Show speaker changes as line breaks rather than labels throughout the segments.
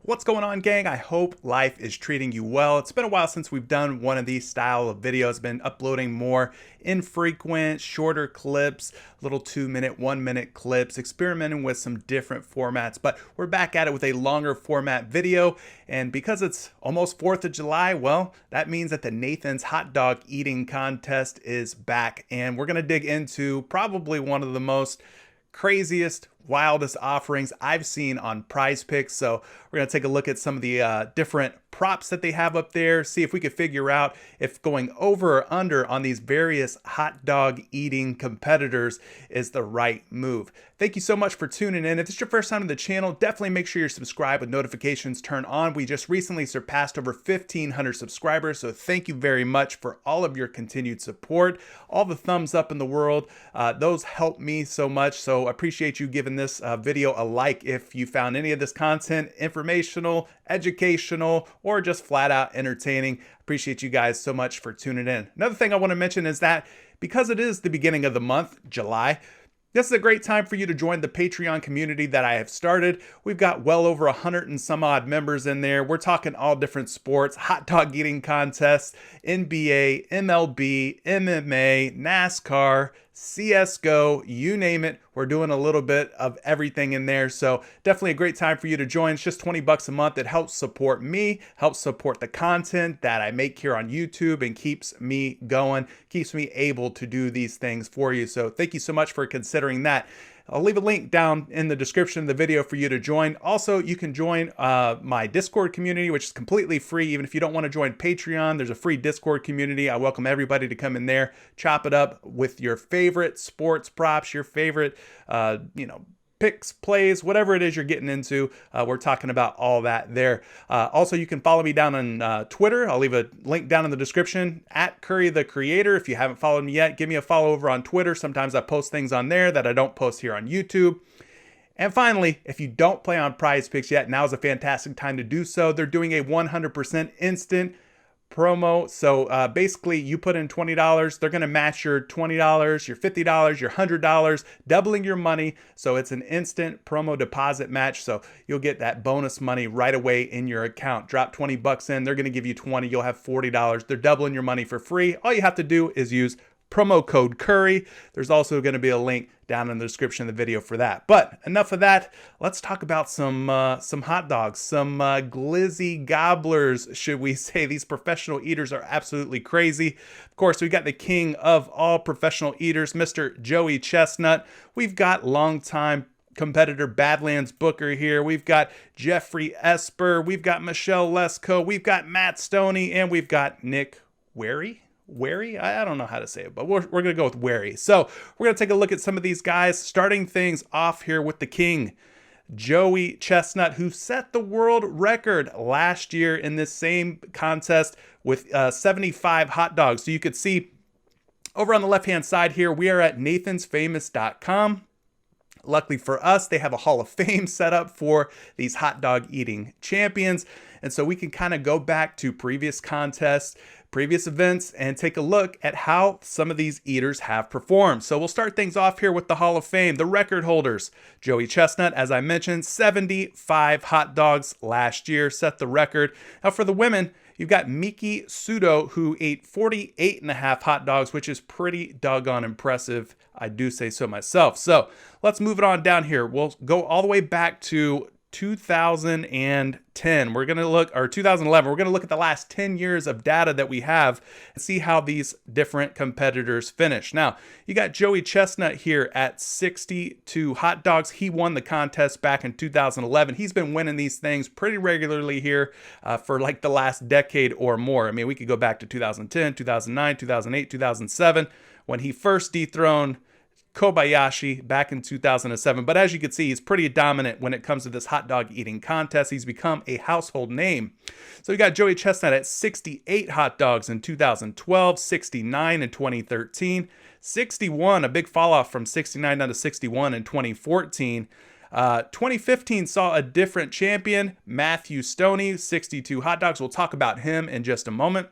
What's going on, gang? I hope life is treating you well. It's been a while since we've done one of these style of videos. Been uploading more infrequent, shorter clips, little 2-minute, 1-minute clips, experimenting with some different formats. But we're back at it with a longer format video. And because it's almost 4th of July, well, that means that the Nathan's hot dog eating contest is back. And we're going to dig into probably one of the most craziest, wildest offerings I've seen on PrizePicks. So we're going to take a look at some of the different props that they have up there, see if we could figure out if going over or under on these various hot dog eating competitors is the right move. Thank you so much for tuning in. If it's your first time to the channel, definitely make sure you're subscribed with notifications turned on. We just recently surpassed over 1,500 subscribers, so thank you very much for all of your continued support, all the thumbs up in the world. Those help me so much, so appreciate you giving this video a like if you found any of this content informational, educational, or just flat out entertaining. Appreciate you guys so much for tuning in. Another thing I want to mention is that because it is the beginning of the month, July, this is a great time for you to join the Patreon community that I have started. We've got well over 100 and some odd members in there. We're talking all different sports, hot dog eating contests, NBA, MLB, MMA, NASCAR, CSGO, you name it. We're doing a little bit of everything in there. So definitely a great time for you to join. It's just 20 bucks a month. It helps support me, helps support the content that I make here on YouTube, and keeps me going, keeps me able to do these things for you. So thank you so much for considering that. I'll leave a link down in the description of the video for you to join. Also, you can join my Discord community, which is completely free. Even if you don't want to join Patreon, there's a free Discord community. I welcome everybody to come in there, chop it up with your favorite sports props, your favorite, picks, plays, whatever it is you're getting into. We're talking about all that there. Also, you can follow me down on Twitter. I'll leave a link down in the description, at Curry the Creator. If you haven't followed me yet, give me a follow over on Twitter. Sometimes I post things on there that I don't post here on YouTube. And finally, if you don't play on PrizePicks yet, now is a fantastic time to do so. They're doing a 100% instant promo. So basically you put in $20, they're going to match your $20, your $50, your $100, doubling your money. So it's an instant promo deposit match. So you'll get that bonus money right away in your account. Drop 20 bucks in, they're going to give you 20, you'll have $40. They're doubling your money for free. All you have to do is use promo code Curry. There's also going to be a link down in the description of the video for that. But enough of that. Let's talk about some hot dogs, some glizzy gobblers, should we say. These professional eaters are absolutely crazy. Of course, we got the king of all professional eaters, Mr. Joey Chestnut. We've got longtime competitor Badlands Booker here. We've got Jeffrey Esper. We've got Michelle Lesko. We've got Matt Stoney, and we've got Nick Wehry? I don't know how to say it, but we're going to go with Wehry. So we're going to take a look at some of these guys, starting things off here with the king, Joey Chestnut, who set the world record last year in this same contest with 75 hot dogs. So you could see over on the left-hand side here, we are at nathansfamous.com. Luckily for us, they have a Hall of Fame set up for these hot dog eating champions. And so we can kind of go back to previous contests, previous events, and take a look at how some of these eaters have performed. So we'll start things off here with the Hall of Fame, the record holders. Joey Chestnut, as I mentioned, 75 hot dogs last year, set the record. Now for the women, you've got Miki Sudo, who ate 48.5 hot dogs, which is pretty doggone impressive. I do say so myself. So let's move it on down here. We'll go all the way back to 2010. We're going to look, or 2011, we're going to look at the last 10 years of data that we have and see how these different competitors finish. Now, you got Joey Chestnut here at 62 hot dogs. He won the contest back in 2011. He's been winning these things pretty regularly here for like the last decade or more. I mean, we could go back to 2010, 2009, 2008, 2007, when he first dethroned Kobayashi back in 2007. But as you can see, he's pretty dominant when it comes to this hot dog eating contest. He's become a household name. So we got Joey Chestnut at 68 hot dogs in 2012, 69 in 2013, 61, a big fall off from 69 down to 61 in 2014. 2015 saw a different champion, Matthew Stoney, 62 hot dogs. We'll talk about him in just a moment.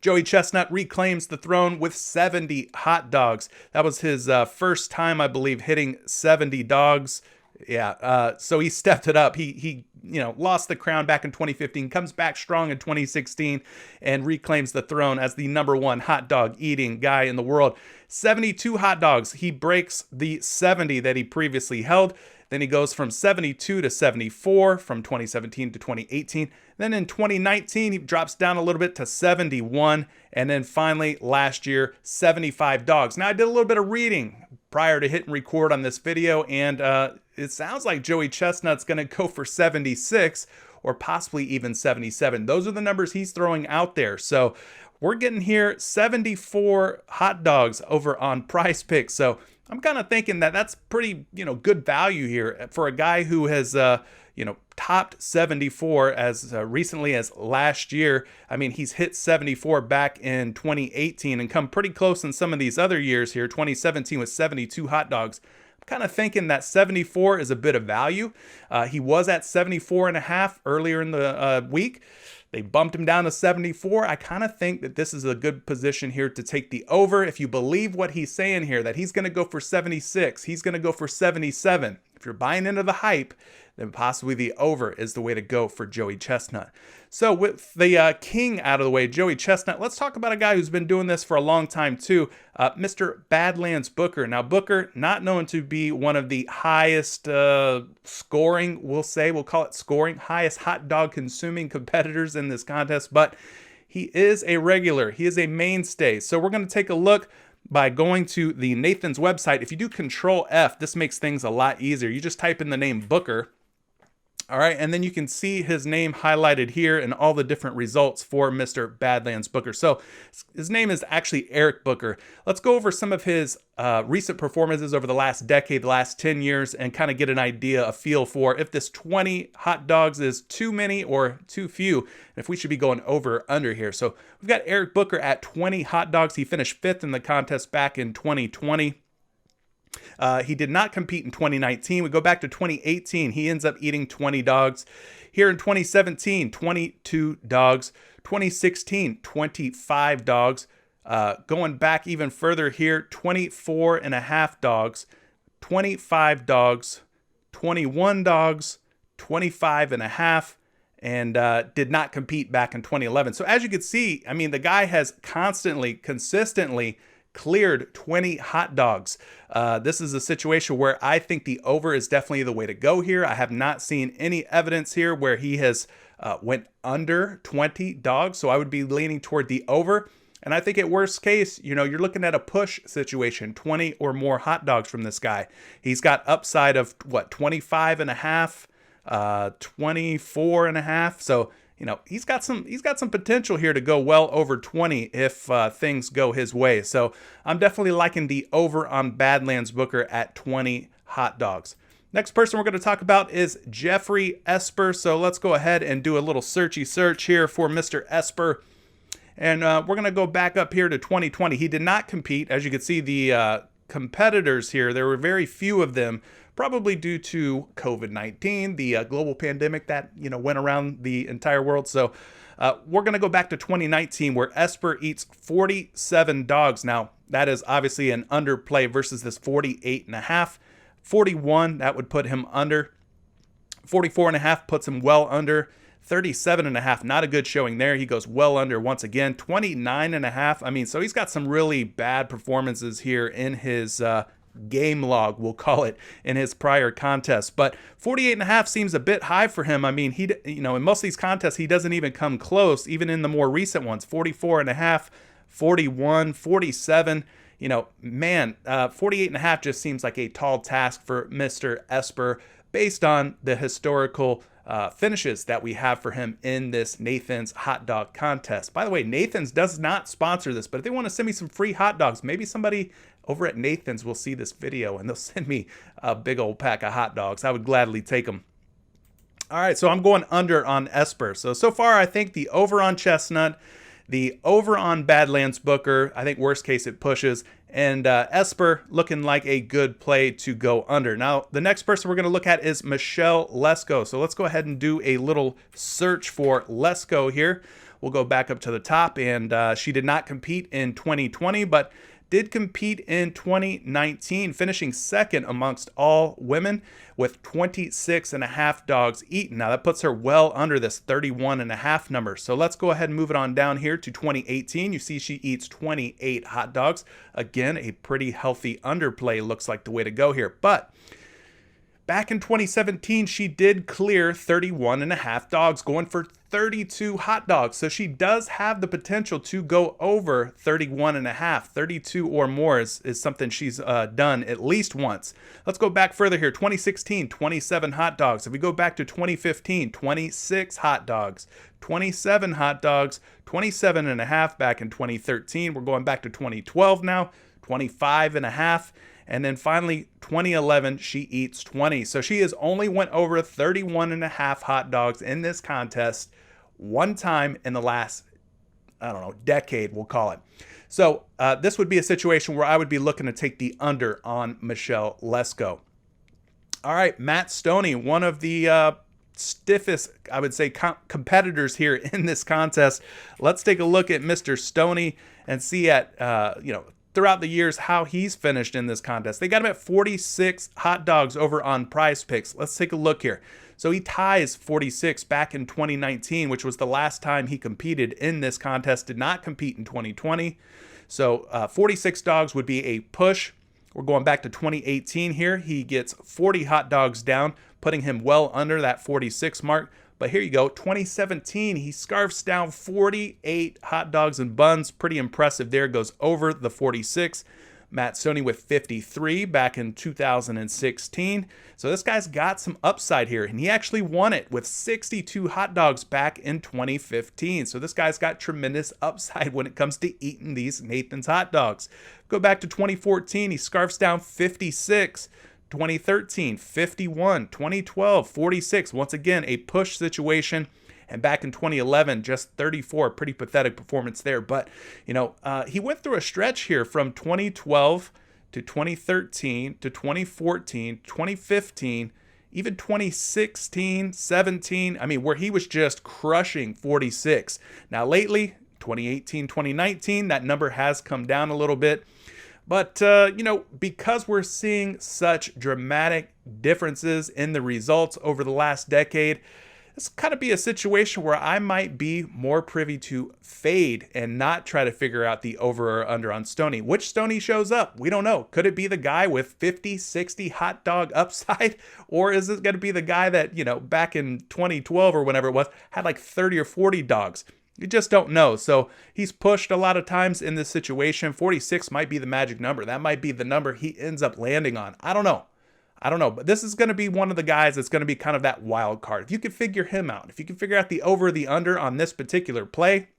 Joey Chestnut reclaims the throne with 70 hot dogs. That was his first time, I believe, hitting 70 dogs. Yeah, so he stepped it up. He lost the crown back in 2015, comes back strong in 2016, and reclaims the throne as the #1 hot dog eating guy in the world. 72 hot dogs. He breaks the 70 that he previously held. Then he goes from 72 to 74 from 2017 to 2018. Then in 2019, he drops down a little bit to 71. And then finally, last year, 75 dogs. Now, I did a little bit of reading prior to hitting record on this video, and it sounds like Joey Chestnut's going to go for 76 or possibly even 77. Those are the numbers he's throwing out there. So we're getting here 74 hot dogs over on PrizePicks. So I'm kind of thinking that that's pretty, good value here for a guy who has, topped 74 as recently as last year. I mean, he's hit 74 back in 2018 and come pretty close in some of these other years here. 2017 was 72 hot dogs. I'm kind of thinking that 74 is a bit of value. He was at 74.5 earlier in the week. They bumped him down to 74. I kind of think that this is a good position here to take the over. If you believe what he's saying here, that he's going to go for 76, he's going to go for 77. If you're buying into the hype, then possibly the over is the way to go for Joey Chestnut. So with the king out of the way, Joey Chestnut, let's talk about a guy who's been doing this for a long time too, Mr. Badlands Booker. Now, Booker, not known to be one of the highest scoring, we'll call it scoring, highest hot dog consuming competitors in this contest, but he is a regular. He is a mainstay. So we're going to take a look by going to the Nathan's website. If you do Control F, this makes things a lot easier. You just type in the name Booker. All right, and then you can see his name highlighted here and all the different results for Mr. Badlands Booker. So his name is actually Eric Booker. Let's go over some of his recent performances over the last decade, the last 10 years, and kind of get an idea, a feel for if this 20 hot dogs is too many or too few, and if we should be going over or under here. So we've got Eric Booker at 20 hot dogs. He finished 5th in the contest back in 2020. He did not compete in 2019. We go back to 2018. He ends up eating 20 dogs. Here in 2017, 22 dogs. 2016, 25 dogs. Going back even further here, 24.5 dogs, 25 dogs, 21 dogs, 25.5, and did not compete back in 2011. So as you can see, I mean, the guy has consistently cleared 20 hot dogs. This is a situation where I think the over is definitely the way to go here. I have not seen any evidence here where he has went under 20 dogs, so I would be leaning toward the over. And I think at worst case, you're looking at a push situation, 20 or more hot dogs from this guy. He's got upside of 25.5, 24.5. So he's got some potential here to go well over 20 if things go his way. So I'm definitely liking the over on Badlands Booker at 20 hot dogs. Next person we're going to talk about is Jeffrey Esper. So let's go ahead and do a little search here for Mr. Esper. And we're going to go back up here to 2020. He did not compete. As you can see, the competitors here, there were very few of them, probably due to COVID-19, the global pandemic that went around the entire world. So we're going to go back to 2019, where Esper eats 47 dogs. Now, that is obviously an underplay versus this 48.5. 41, that would put him under. 44.5 puts him well under. 37.5, not a good showing there. He goes well under once again. 29.5. I mean, so he's got some really bad performances here in his game log, we'll call it, in his prior contests. But 48.5 seems a bit high for him. I mean, he, in most of these contests, he doesn't even come close, even in the more recent ones. 44.5, 41, 47. 48.5 just seems like a tall task for Mr. Esper based on the historical finishes that we have for him in this Nathan's hot dog contest. By the way, Nathan's does not sponsor this, but if they want to send me some free hot dogs, maybe somebody over at Nathan's will see this video and they'll send me a big old pack of hot dogs. I would gladly take them. All right, so I'm going under on Esper. So far, I think the over on Chestnut, the over on Badlands Booker, I think worst case it pushes, and Esper looking like a good play to go under. Now, the next person we're going to look at is Michelle Lesko. So let's go ahead and do a little search for Lesko here. We'll go back up to the top, and she did not compete in 2020, but did compete in 2019, finishing second amongst all women with 26.5 dogs eaten. Now that puts her well under this 31.5 number. So let's go ahead and move it on down here to 2018. You see she eats 28 hot dogs. Again, a pretty healthy underplay looks like the way to go here. But back in 2017, she did clear 31.5 dogs, going for 32 hot dogs. So she does have the potential to go over 31.5. 32 or more is something she's done at least once. Let's go back further here. 2016, 27 hot dogs. If we go back to 2015, 26 hot dogs, 27 hot dogs, 27.5 back in 2013. We're going back to 2012 now, 25.5. And then finally, 2011, she eats 20. So she has only went over 31.5 hot dogs in this contest one time in the last, I don't know, decade, we'll call it. So this would be a situation where I would be looking to take the under on Michelle Lesko. All right, Matt Stoney, one of the stiffest, I would say, competitors here in this contest. Let's take a look at Mr. Stoney and see at, throughout the years how he's finished in this contest. They got him at 46 hot dogs over on PrizePicks. Let's take a look here. So he ties 46 back in 2019, which was the last time he competed in this contest. Did not compete in 2020. So 46 dogs would be a push. We're going back to 2018 here. He gets 40 hot dogs down, putting him well under that 46 mark. But here you go, 2017, he scarfs down 48 hot dogs and buns. Pretty impressive there, goes over the 46. Matt Stoney with 53 back in 2016. So this guy's got some upside here, and he actually won it with 62 hot dogs back in 2015. So this guy's got tremendous upside when it comes to eating these Nathan's hot dogs. Go back to 2014, he scarfs down 56. 2013, 51, 2012, 46. Once again, a push situation. And back in 2011, just 34. Pretty pathetic performance there. But, he went through a stretch here from 2012 to 2013 to 2014, 2015, even 2016, 17. Where he was just crushing 46. Now, lately, 2018, 2019, that number has come down a little bit. But, because we're seeing such dramatic differences in the results over the last decade, this kind of be a situation where I might be more privy to fade and not try to figure out the over or under on Stoney. Which Stoney shows up? We don't know. Could it be the guy with 50, 60 hot dog upside? Or is it going to be the guy that, back in 2012 or whenever it was, had like 30 or 40 dogs? You just don't know. So he's pushed a lot of times in this situation. 46 might be the magic number. That might be the number he ends up landing on. I don't know. But this is going to be one of the guys that's going to be kind of that wild card. If you can figure him out, if you can figure out the over, the under on this particular play,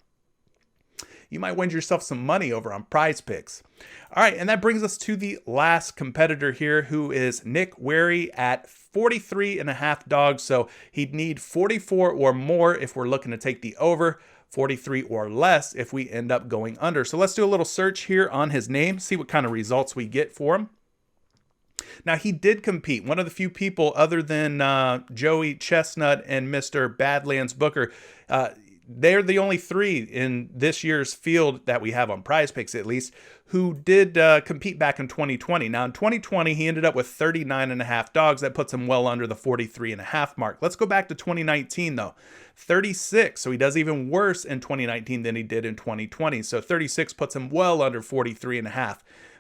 you might win yourself some money over on PrizePicks. All right, and that brings us to the last competitor here, who is Nick Wehry at 43.5 dogs. So he'd need 44 or more if we're looking to take the over. 43 or less if we end up going under. So let's do a little search here on his name, see what kind of results we get for him. Now, he did compete. One of the few people other than Joey Chestnut and Mr. Badlands Booker. They're the only three in this year's field that we have on PrizePicks, at least, who did compete back in 2020. Now, in 2020, he ended up with 39.5 dogs. That puts him well under the 43.5 mark. Let's go back to 2019, though. 36. So he does even worse in 2019 than he did in 2020. So 36 puts him well under 43.5.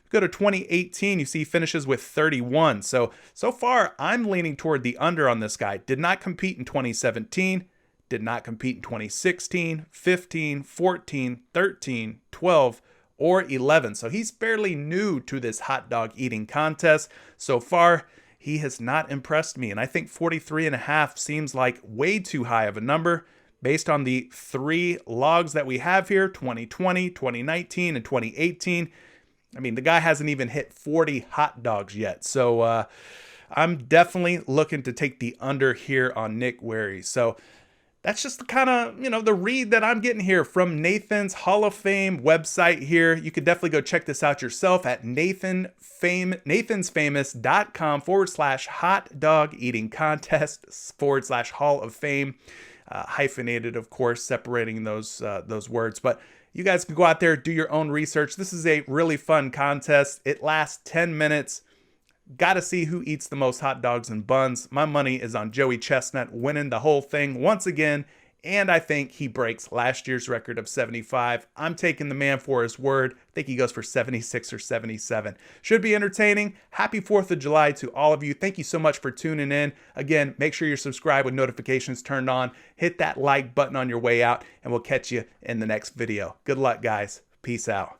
Go to 2018, you see he finishes with 31. So far, I'm leaning toward the under on this guy. Did not compete in 2017. Did not compete in 2016, 15, 14, 13, 12, or 11. So he's fairly new to this hot dog eating contest. So far, he has not impressed me. And I think 43.5 seems like way too high of a number based on the three logs that we have here, 2020, 2019, and 2018. The guy hasn't even hit 40 hot dogs yet. So I'm definitely looking to take the under here on Nick Wehry. So that's just the kind of, the read that I'm getting here from Nathan's Hall of Fame website here. You could definitely go check this out yourself at nathansfamous.com/hot dog eating contest/Hall of Fame. Hyphenated, of course, separating those words. But You guys can go out there, do your own research. This is a really fun contest. It lasts 10 minutes. Got to see who eats the most hot dogs and buns. My money is on Joey Chestnut winning the whole thing once again, and I think he breaks last year's record of 75. I'm taking the man for his word. I think he goes for 76 or 77. Should be entertaining. Happy 4th of July to all of you. Thank you so much for tuning in. Again, make sure you're subscribed with notifications turned on. Hit that like button on your way out, and we'll catch you in the next video. Good luck, guys. Peace out.